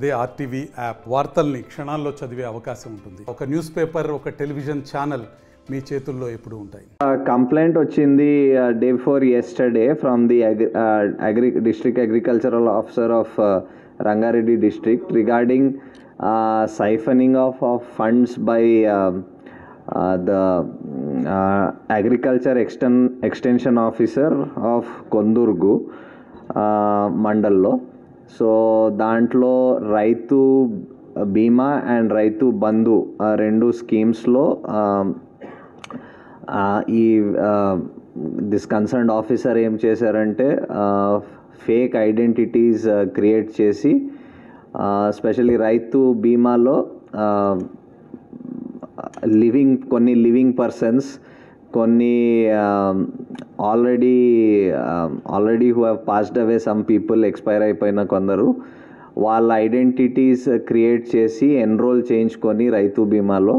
అదే RTV app వార్తల్ని క్షణాల్లో చదివే అవకాశం ఉంటుంది. ఒక న్యూస్ పేపర్, ఒక టెలివిజన్ ఛానల్ మీ చేతుల్లో ఎప్పుడు ఉంటాయి. కంప్లైంట్ వచ్చింది day before yesterday from the district agricultural officer of Rangareddy district regarding siphoning of funds by the agriculture extension officer of Kondurgu మండల్లో. సో దాంట్లో రైతు బీమా అండ్ రైతు బంధు రెండు స్కీమ్స్లో ఈ దిస్ కన్సర్న్డ్ ఆఫీసర్ ఏం చేశారంటే ఫేక్ ఐడెంటిటీస్ క్రియేట్ చేసి స్పెషల్లీ రైతు బీమాలో కొన్ని లివింగ్ పర్సన్స్, కొన్ని already who have passed away some people, expire అయిపోయిన కొందరు, వాళ్ళ ఐడెంటిటీస్ క్రియేట్ చేసి ఎన్రోల్ చేయించుకొని రైతు బీమాలో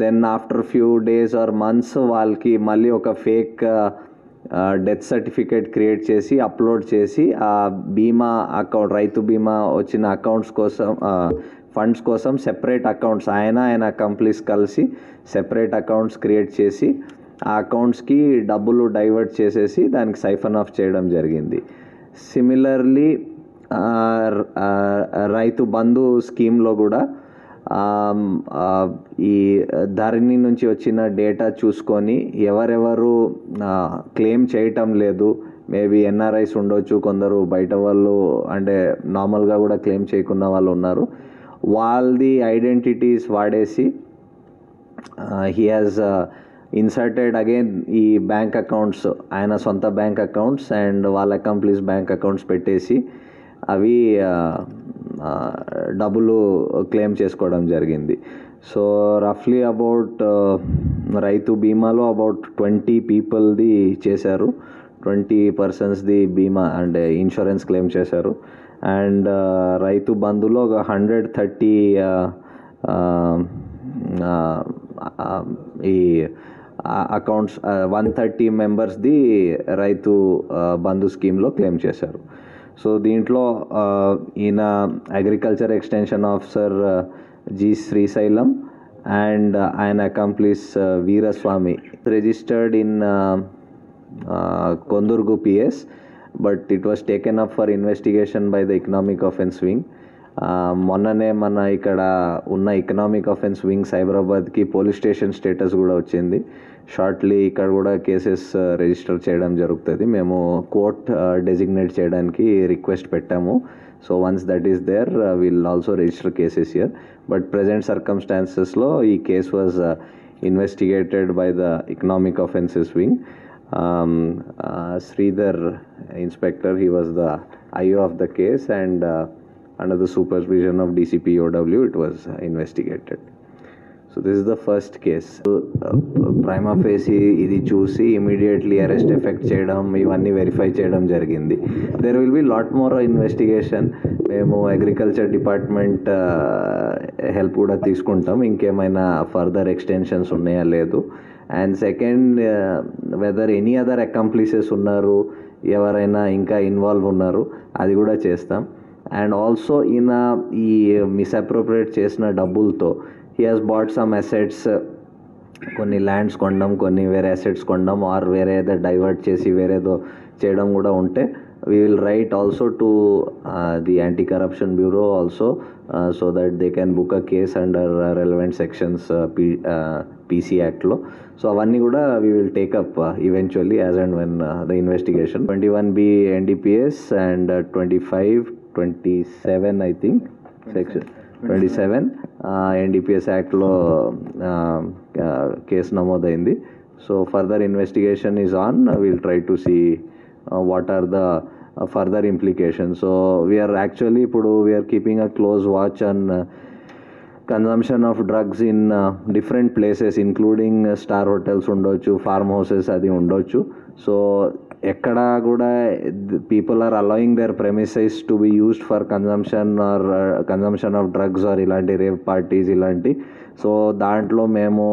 then after few days or months వాళ్ళకి మళ్ళీ ఒక ఫేక్ డెత్ సర్టిఫికేట్ క్రియేట్ చేసి అప్లోడ్ చేసి ఆ బీమా అకౌంట్, రైతు బీమా వచ్చిన అకౌంట్స్ కోసం, ఫండ్స్ కోసం సెపరేట్ అకౌంట్స్, ఆయన కంప్లీస్ కలిసి సెపరేట్ అకౌంట్స్ క్రియేట్ చేసి ఆ అకౌంట్స్కి డబ్బులు డైవర్ట్ చేసేసి దానికి సైఫన్ ఆఫ్ చేయడం జరిగింది. సిమిలర్లీ రైతు బంధు స్కీమ్లో కూడా ఈ ధరణి నుంచి వచ్చిన డేటా చూసుకొని ఎవరెవరు క్లెయిమ్ చేయటం లేదు, మేబీ ఎన్ఆర్ఐస్ ఉండొచ్చు, కొందరు బయట వాళ్ళు అంటే నార్మల్గా కూడా క్లెయిమ్ చేయకున్న వాళ్ళు ఉన్నారు, వాళ్ళది ఐడెంటిటీస్ వాడేసి హీ హాజ్ ఇన్సర్టెడ్ అగైన్ ఈ బ్యాంక్ అకౌంట్స్, ఆయన సొంత బ్యాంక్ అకౌంట్స్ అండ్ వాళ్ళ అకంప్లీస్ బ్యాంక్ అకౌంట్స్ పెట్టేసి అవి డబ్బులు క్లెయిమ్ చేసుకోవడం జరిగింది. సో రఫ్లీ అబౌట్ రైతు బీమాలో అబౌట్ 20 పీపుల్ది చేశారు, 20 పర్సన్స్ది బీమా అంటే ఇన్సూరెన్స్ క్లెయిమ్ చేశారు. అండ్ రైతు బంధులో ఒక 130 ఈ అకౌంట్స్ 130 మెంబర్స్ది రైతు బంధు స్కీమ్లో క్లెయిమ్ చేశారు. సో దీంట్లో ఈయన agriculture extension officer G Srisailam and ఆయన accomplice Veeraswamy registered in Kondurgu PS, but it was taken up for investigation by the economic offence wing. మొన్ననే మన ఇక్కడ ఉన్న ఎకనామిక్ అఫెన్స్ వింగ్ సైబరాబాద్కి పోలీస్ స్టేషన్ స్టేటస్ కూడా వచ్చింది. షార్ట్లీ ఇక్కడ కూడా కేసెస్ రిజిస్టర్ చేయడం జరుగుతుంది. మేము కోర్ట్ డెసిగ్నేట్ చేయడానికి రిక్వెస్ట్ పెట్టాము. So once that is there will also register cases here. But present సర్కమ్స్టాన్సెస్లో ఈ case was investigated by the economic offences wing. Sridhar inspector, he was the IO of the case, and under the supervision of DCP OW it was investigated. So this is the first case. Prima facie ఇది చూసి immediately arrest effect చేయడం, ఇవన్నీ verify చేయడం జరిగింది. There will be lot more investigation. మేము agriculture department help కూడా తీసుకుంటాం, ఇంకేమైనా ఫర్దర్ ఎక్స్టెన్షన్స్ ఉన్నాయా లేదు. And second, whether any other accomplices ఉన్నారు, ఎవరైనా ఇంకా ఇన్వాల్వ్ ఉన్నారు, అది కూడా చేస్తాం. అండ్ ఆల్సో ఈయన ఈ మిస్అప్రోప్రియేట్ చేసిన డబ్బులతో he has bat some assets, కొన్ని ల్యాండ్స్ కొనడం, కొన్ని వేరే అసెట్స్ కొనడం, ఆర్ వేరే ఏదో డైవర్ట్ చేసి వేరేదో చేయడం కూడా ఉంటే we will write also to the anti-corruption bureau also, so that they can book a case under relevant sections PC Act lo. So avanni kuda we will take up eventually as and when the investigation. 21B NDPS and 25 27 I think section 27 NDPS Act lo case namodaindi. So further investigation is on. We'll try to see what are the further implications. So we are keeping a close watch on consumption of drugs in different places, including star hotels undochu, farm houses adi undochu. So ekkada kuda people are allowing their premises to be used for consumption or consumption of drugs or ilanti rave parties ilanti. So దాంట్లో మేము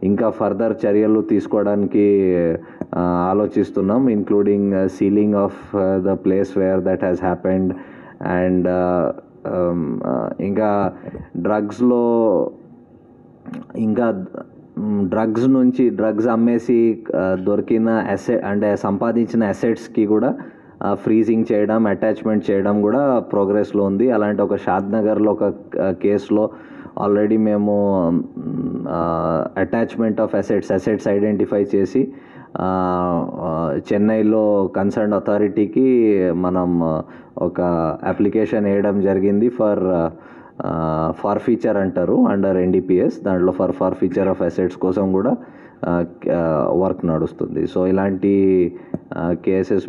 ఇంకా further చర్యలు తీసుకోవడానికి ఆలోచిస్తున్నాం, including ceiling of the place where that has happened and ఇంకా డ్రగ్స్లో ఇంకా drugs అమ్మేసి దొరికిన అంటే సంపాదించిన అసెట్స్కి కూడా ఫ్రీజింగ్ చేయడం, అటాచ్మెంట్ చేయడం కూడా ప్రోగ్రెస్లో ఉంది. అలాంటి ఒక షాద్నగర్లో ఒక కేసులో ఆల్రెడీ మేము అటాచ్మెంట్ ఆఫ్ అసెట్స్ ఐడెంటిఫై చేసి చెన్నైలో కన్సర్న్ అథారిటీకి మనం ఒక అప్లికేషన్ వేయడం జరిగింది ఫర్ ఫీచర్ అంటారు అండర్ NDPS. దాంట్లో ఫర్ ఫీచర్ ఆఫ్ అసెట్స్ కోసం కూడా వర్క్ నడుస్తుంది. సో ఇలాంటి కేసెస్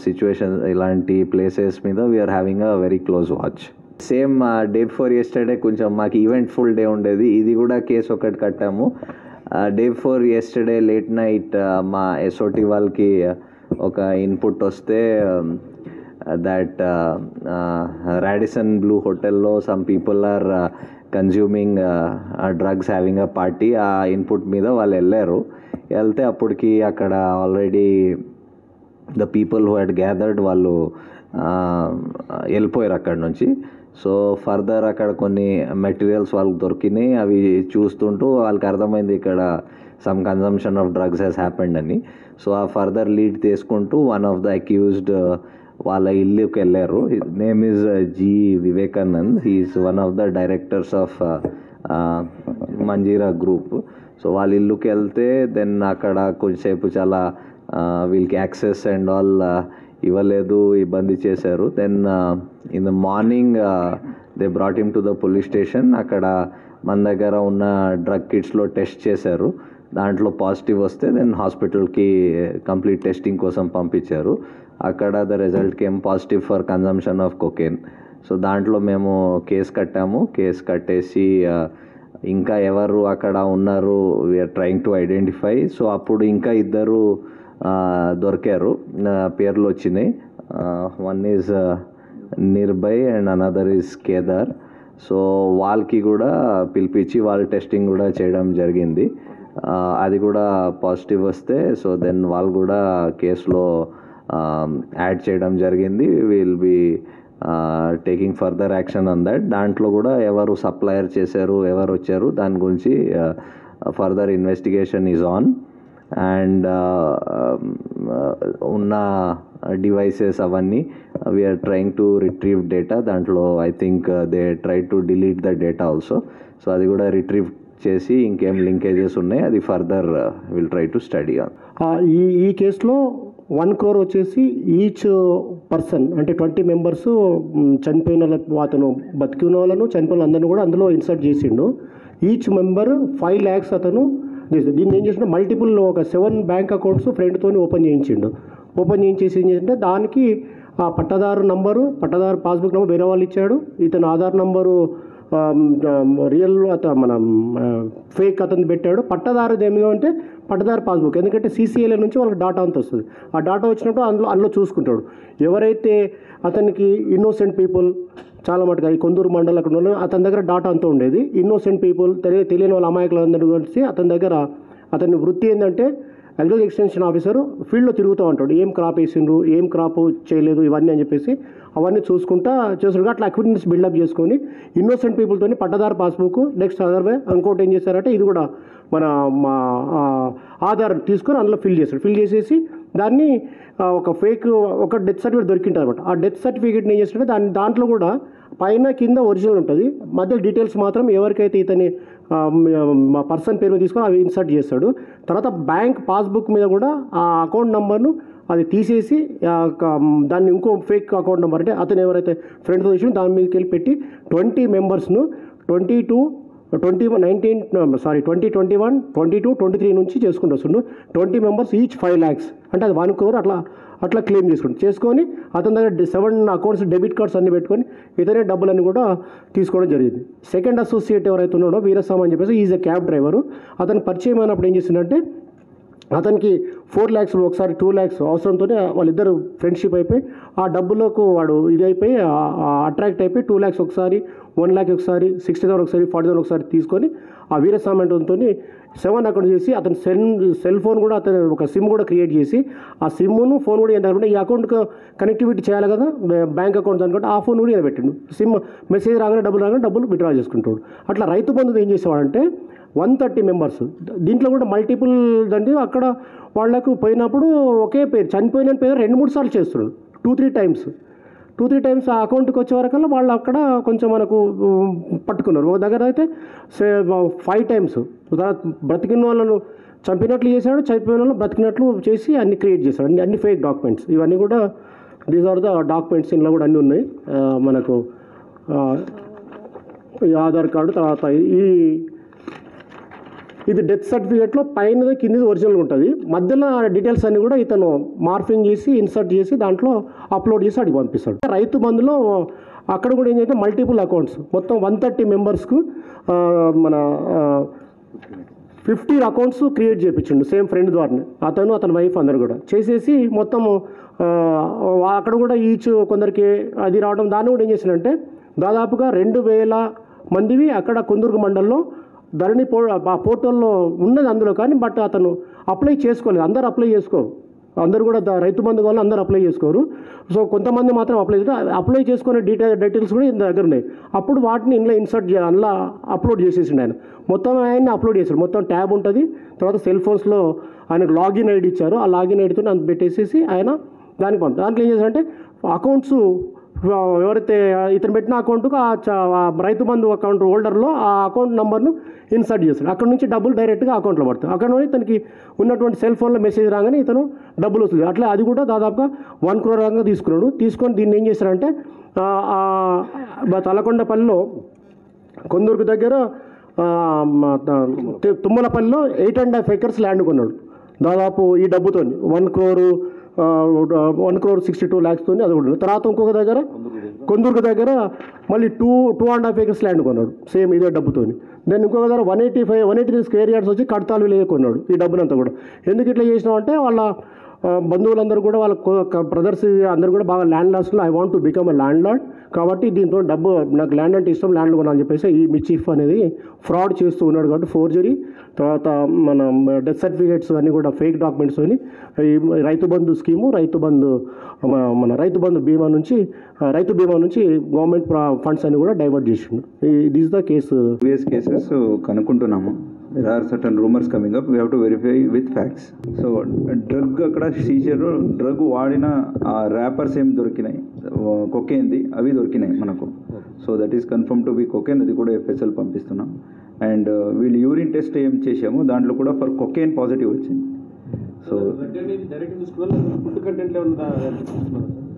సిచ్యువేషన్స్ ఇలాంటి ప్లేసెస్ మీద we are having a very close watch. Same day before yesterday కొంచెం మాకు ఈవెంట్ఫుల్ డే ఉండేది. ఇది కూడా కేసు ఒకటి కట్టాము. Day before yesterday late night మా SOT వాళ్ళకి ఒక ఇన్పుట్ వస్తే that Radisson Blu హోటల్లో some people are consuming drugs, having a party. ఆ ఇన్పుట్ మీద వాళ్ళు వెళ్తే అప్పటికి అక్కడ already the people who had gathered వాళ్ళు వెళ్ళిపోయారు అక్కడ నుంచి. సో ఫర్దర్ అక్కడ కొన్ని మెటీరియల్స్ వాళ్ళకి దొరికినాయి. అవి చూస్తుంటూ వాళ్ళకి అర్థమైంది ఇక్కడ some consumption of drugs has happened అని. సో ఆ ఫర్దర్ లీడ్ తీసుకుంటూ వన్ ఆఫ్ ద అక్యూజ్డ్ వాళ్ళ ఇల్లుకి వెళ్ళారు. His name is G. Vivekanand. He's one of the directors of Manjeera group. So వాళ్ళ ఇల్లుకి వెళ్తే దెన్ అక్కడ కొంచెంసేపు చాలా వీళ్ళకి యాక్సెస్ అండ్ ఆల్ ఇవ్వలేదు, ఇబ్బంది చేశారు. Then in the morning they brought him to the police station. అక్కడ మన దగ్గర ఉన్న డ్రగ్ కిట్స్లో టెస్ట్ చేశారు. దాంట్లో పాజిటివ్ వస్తే దెన్ హాస్పిటల్కి కంప్లీట్ టెస్టింగ్ కోసం పంపించారు. అక్కడ the result came positive for consumption of cocaine. So దాంట్లో మేము కేసు కట్టాము. కేసు కట్టేసి ఇంకా ఎవరు అక్కడ ఉన్నారు we are trying to identify. So అప్పుడు ఇంకా ఇద్దరు దొరికారు, పేర్లు వచ్చినాయి. One is Nirbhay and another is Kedar. So వాళ్ళకి కూడా పిలిపించి వాళ్ళ టెస్టింగ్ కూడా చేయడం జరిగింది. అది కూడా పాజిటివ్ వస్తే సో దెన్ వాళ్ళు కూడా కేసులో యాడ్ చేయడం జరిగింది. Will be taking further action on that. దాంట్లో కూడా ఎవరు సప్లయర్ చేశారు, ఎవరు వచ్చారు, దాని గురించి further investigation is on. And ఉన్న డివైసెస్ అవన్నీ we are trying to retrieve data. దాంట్లో I think they try to delete the data also. So అది కూడా రిట్రీవ్ చేసి ఇంకేం లింకేజెస్ ఉన్నాయి అది further will try to study on. ఈ కేసులో 1 crore వచ్చేసి ఈచ్ పర్సన్ అంటే 20 members చనిపోయిన అతను బతికిన వాళ్ళను చనిపోయిన అందరిని కూడా అందులో ఇన్సర్ట్ చేసిండు. ఈచ్ మెంబర్ 5 lakhs అతను దీన్ని ఏం చేసిండు, మల్టిపుల్ ఒక 7 బ్యాంక్ అకౌంట్స్ ఫ్రెండ్తో ఓపెన్ చేయించిండు. ఓపెన్ చేయించేసి ఏం చేసింటే దానికి ఆ pattadar number, pattadar passbook number వేరే వాళ్ళు ఇచ్చాడు. ఇతను ఆధార్ నంబరు రియల్ మన ఫేక్ అతను పెట్టాడు. పట్టదారుది ఏమిదో అంటే పట్టదారు పాస్బుక్, ఎందుకంటే CCLA నుంచి వాళ్ళకి డాటా అంత వస్తుంది. ఆ డాటా వచ్చినప్పుడు అందులో చూసుకుంటాడు. ఎవరైతే అతనికి ఇన్నోసెంట్ పీపుల్ చాలా మటుగా ఈ కొందూరు మండలం అక్కడ ఉన్న అతని దగ్గర డాటా అంతా ఉండేది. ఇన్నోసెంట్ పీపుల్ తెలియని వాళ్ళ అమాయకులందరూ కలిసి అతని దగ్గర అతని వృత్తి ఏంటంటే అగ్రికల్చర్ ఎక్స్టెన్షన్ ఆఫీసరు ఫీల్డ్లో తిరుగుతూ ఉంటాడు. ఏం క్రాప్ వేసిండ్రు, ఏం క్రాప్ చేయలేదు, ఇవన్నీ అని చెప్పేసి అవన్నీ చూసుకుంటా చేసుకుంటా అట్లా అక్విటెన్స్ బిల్డప్ చేసుకొని ఇన్నోసెంట్ పీపుల్తో పట్టదారు పాస్బుక్ నెక్స్ట్ అదర్వే ఇంకోటి ఏం చేశారంటే ఇది కూడా మా ఆధార్ తీసుకొని అందులో ఫిల్ చేశాడు. ఫిల్ చేసేసి దాన్ని ఒక ఫేక్ ఒక డెత్ సర్టిఫికేట్ దొరికింటుంది అనమాట. ఆ డెత్ సర్టిఫికేట్ని ఏం చేస్తాడంటే దాంట్లో కూడా పైన కింద ఒరిజినల్ ఉంటుంది, మధ్య డీటెయిల్స్ మాత్రం ఎవరికైతే ఇతని మా పర్సన్ పేరు తీసుకొని అవి ఇన్సర్ట్ చేస్తాడు. తర్వాత బ్యాంక్ పాస్బుక్ మీద కూడా ఆ అకౌంట్ నెంబర్ను అది తీసేసి దాన్ని ఇంకో ఫేక్ అకౌంట్ నెంబర్ అంటే అతను ఎవరైతే ఫ్రెండ్తో చేసి దాని మీదకి వెళ్ళి పెట్టి 20 మెంబర్స్ను 2021, 22, 23 నుంచి చేసుకుంటూ వస్తుండు. 20 members ఈచ్ 5 lakhs అంటే అది 1 crore అట్లా క్లెయిమ్ చేసుకొని అతని దగ్గర 7 అకౌంట్స్ డెబిట్ కార్డ్స్ అన్ని పెట్టుకొని ఇతనే డబ్బులన్నీ కూడా తీసుకోవడం జరిగింది. సెకండ్ అసోసియేట్ ఎవరైతే ఉన్నాడో వీరస్వామి అని చెప్పేసి ఈజ్ ఎ క్యాబ్ డ్రైవరు. అతను పరిచయం అయినప్పుడు ఏం చేసిందంటే అతనికి 4 lakhs ఒకసారి 2 lakhs అవసరంతో వాళ్ళిద్దరు ఫ్రెండ్షిప్ అయిపోయి ఆ డబ్బులకు వాడు ఇది అయిపోయి అట్రాక్ట్ అయిపోయి 2 lakhs ఒకసారి, 1 lakh ఒకసారి, 60,000 ఒకసారి, 40,000 ఒకసారి తీసుకొని ఆ వీరస్వామితో 7 అకౌంట్ చేసి అతను సెల్ ఫోన్ కూడా అతను ఒక సిమ్ కూడా క్రియేట్ చేసి ఆ సిమ్ను ఫోన్ కూడా ఏంటంటే ఈ అకౌంట్కి కనెక్టివిటీ చేయాలి కదా బ్యాంక్ అకౌంట్ అనుకుంటే ఆ ఫోన్ కూడా ఈయన పెట్టిండు. సిమ్ మెసేజ్ రాగానే డబ్బులు విత్డ్రా చేసుకుంటాడు. అట్లా రైతు బంధు ఏం చేసేవాడంటే 130 members దీంట్లో కూడా మల్టిపుల్ దండి అక్కడ వాళ్ళకు పోయినప్పుడు ఒకే పేరు చనిపోయిన పేరు 2-3 సార్లు చేస్తున్నాడు. 2-3 times ఆ అకౌంట్కి వచ్చే వరకల్లా వాళ్ళు అక్కడ కొంచెం మనకు పట్టుకున్నారు. ఒక దగ్గర అయితే 5 times బ్రతికిన వాళ్ళను చంపినట్లు చేశాడు, చనిపోయిన వాళ్ళు బ్రతికినట్లు చేసి అన్ని క్రియేట్ చేశాడు. అన్ని ఫేక్ డాక్యుమెంట్స్ ఇవన్నీ కూడా దీస్ ఆర్ ద డాక్యుమెంట్స్ ఇందులో కూడా అన్నీ ఉన్నాయి. మనకు ఈ ఆధార్ కార్డు, తర్వాత ఇది డెత్ సర్టిఫికేట్లో పైనది కిందది ఒరిజినల్ ఉంటుంది. మధ్యలో డీటెయిల్స్ అన్నీ కూడా ఇతను మార్ఫింగ్ చేసి ఇన్సర్ట్ చేసి దాంట్లో అప్లోడ్ చేసి అడిగి పంపిస్తాడు. రైతు బంధులో అక్కడ కూడా ఏంటంటే మల్టిపుల్ అకౌంట్స్ మొత్తం 130 members మన 50 accounts క్రియేట్ చేయించిండు సేమ్ ఫ్రెండ్ ద్వారానే. అతని వైఫ్ అందరు కూడా చేసేసి మొత్తం అక్కడ కూడా ఈచ్ కొందరికి అది రావడం. దాన్ని కూడా ఏం చేసిందంటే దాదాపుగా 2,000 మందివి అక్కడ కొందుర్గు మండలంలో ధరణి పోర్టల్లో ఉన్నది అందులో. కానీ బట్ అతను అప్లై చేసుకోలేదు. అందరూ అప్లై చేసుకోరు, అందరూ కూడా రైతు బంధు వల్ల అందరూ అప్లై చేసుకోరు. సో కొంతమంది మాత్రం అప్లై చేసుకునే డీటెయిల్స్ కూడా ఈయన దగ్గర ఉన్నాయి. అప్పుడు వాటిని ఇందులో అందులో అప్లోడ్ చేసేసిండు ఆయన. మొత్తం ఆయన్ని అప్లోడ్ చేశాడు. మొత్తం ట్యాబ్ ఉంటుంది. తర్వాత సెల్ ఫోన్స్లో ఆయనకు లాగిన్ ఐడి ఇచ్చారు. ఆ లాగిన్ ఐడితో అంత పెట్టేసేసి ఆయన దానికి పంపుతారు. దాంట్లో ఏం చేశారంటే అకౌంట్స్ ఎవరైతే ఇతను పెట్టిన అకౌంట్కు ఆ రైతు బంధు అకౌంట్ హోల్డర్లో ఆ అకౌంట్ నెంబర్ను ఇన్సర్ట్ చేస్తాడు. అక్కడ నుంచి డబ్బులు డైరెక్ట్గా అకౌంట్లో పడతాయి. అక్కడ నుంచి ఇతనికి ఉన్నటువంటి సెల్ ఫోన్లో మెసేజ్ రాగానే ఇతను డబ్బులు వస్తుంది. అట్లా అది కూడా దాదాపుగా 1 crore దాకా తీసుకున్నాడు. తీసుకొని దీన్ని ఏం చేశారంటే తలకొండపల్లిలో కొందూరుకు దగ్గర తుమ్మలపల్లిలో 8.5 acres ల్యాండ్ కొన్నాడు. దాదాపు ఈ డబ్బుతో 1 crore 62 lakhs తోని అది కూడా. తర్వాత ఇంకొక దగ్గర కొందూరుకు దగ్గర మళ్ళీ 2.5 acres ల్యాండ్ కొన్నాడు సేమ్ ఇదే డబ్బుతోని. దెన్ ఇంకొక దగ్గర 183 square yards వచ్చి కడతాలు విలేజ్ కొన్నాడు ఈ డబ్బునంతా కూడా. ఎందుకు ఇట్లా చేసినామంటే వాళ్ళ బంధువులందరూ కూడా వాళ్ళ బ్రదర్స్ అందరూ కూడా బాగా ల్యాండ్ లాస్ట్లో I want to become a land lord కాబట్టి దీంతో డబ్బు నాకు ల్యాండ్ అంటే ఇష్టం ల్యాండ్ కొనాలని చెప్పేసి ఈ మిచీఫ్ అనేది ఫ్రాడ్ చేస్తూ ఉన్నాడు. కాబట్టి ఫోర్జరీ, తర్వాత మన డెత్ సర్టిఫికేట్స్ అన్నీ కూడా ఫేక్ డాక్యుమెంట్స్ అని ఈ రైతు బంధు స్కీము మన రైతు బంధు బీమా నుంచి గవర్నమెంట్ ఫండ్స్ అన్ని కూడా డైవర్ట్ చేసిండు. This the case. కేసెస్ కనుక్కుంటున్నాము. There are certain rumors coming up. We have to verify with facts. So drug అక్కడ సీజర్ డ్రగ్ వాడిన ర్యాపర్స్ ఏం దొరికినాయి, కొకేన్ది అవి దొరికినాయి మనకు. So that is confirm to be cocaine. అది కూడా FSL పంపిస్తున్నాం. అండ్ వీళ్ళు యూరిన్ టెస్ట్ ఏం చేసాము దాంట్లో కూడా ఫర్ కొకేన్ పాజిటివ్ వచ్చింది. So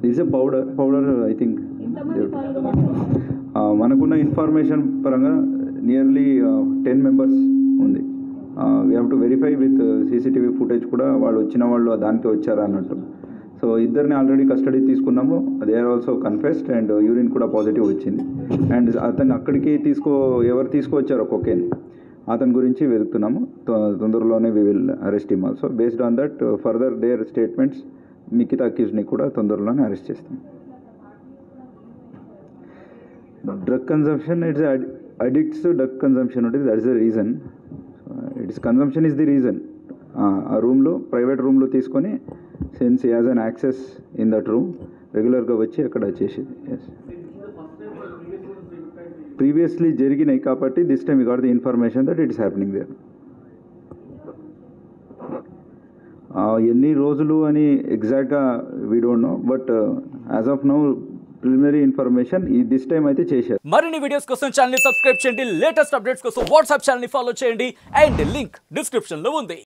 this a powder I think మనకున్న ఇన్ఫర్మేషన్ పరంగా నియర్లీ 10 members ఉంది. We have to verify with CCTV footage కూడా వాళ్ళు వచ్చిన వాళ్ళు దానికి వచ్చారా అన్నట్టు. సో ఇద్దరిని ఆల్రెడీ కస్టడీ తీసుకున్నాము. They are also confessed and urine కూడా పాజిటివ్ వచ్చింది. అండ్ అతను అక్కడికి ఎవరు తీసుకువచ్చారో కొకేన్ అతని గురించి వెతుకుతున్నాము. తొందరలోనే we will arrest him also. Based on that further their statements మిగతా అక్యూజ్ని కూడా తొందరలోనే అరెస్ట్ చేస్తాం. Drug consumption it's addicts drug consumption ఉంటుంది. That is the reason. It's consumption is the reason. ఆ రూమ్లో ప్రైవేట్ రూమ్లో తీసుకొని since he has an access in that room రెగ్యులర్గా వచ్చి అక్కడ చేసేది. ఎస్, ప్రీవియస్లీ జరిగినాయి కాబట్టి this time we got the information that it is happening there. ఎన్ని రోజులు అని ఎగ్జాక్ట్గా we don't know, but as of now preliminary information this time అయితే చేశారు. మరిన్ని వీడియోస్ కోసం ఛానల్ ని సబ్స్క్రైబ్ చేయండి. లేటెస్ట్ అప్డేట్స్ కోసం వాట్సాప్ ఛానల్ ని ఫాలో చేయండి. అండ్ లింక్ డిస్క్రిప్షన్ లో ఉంది.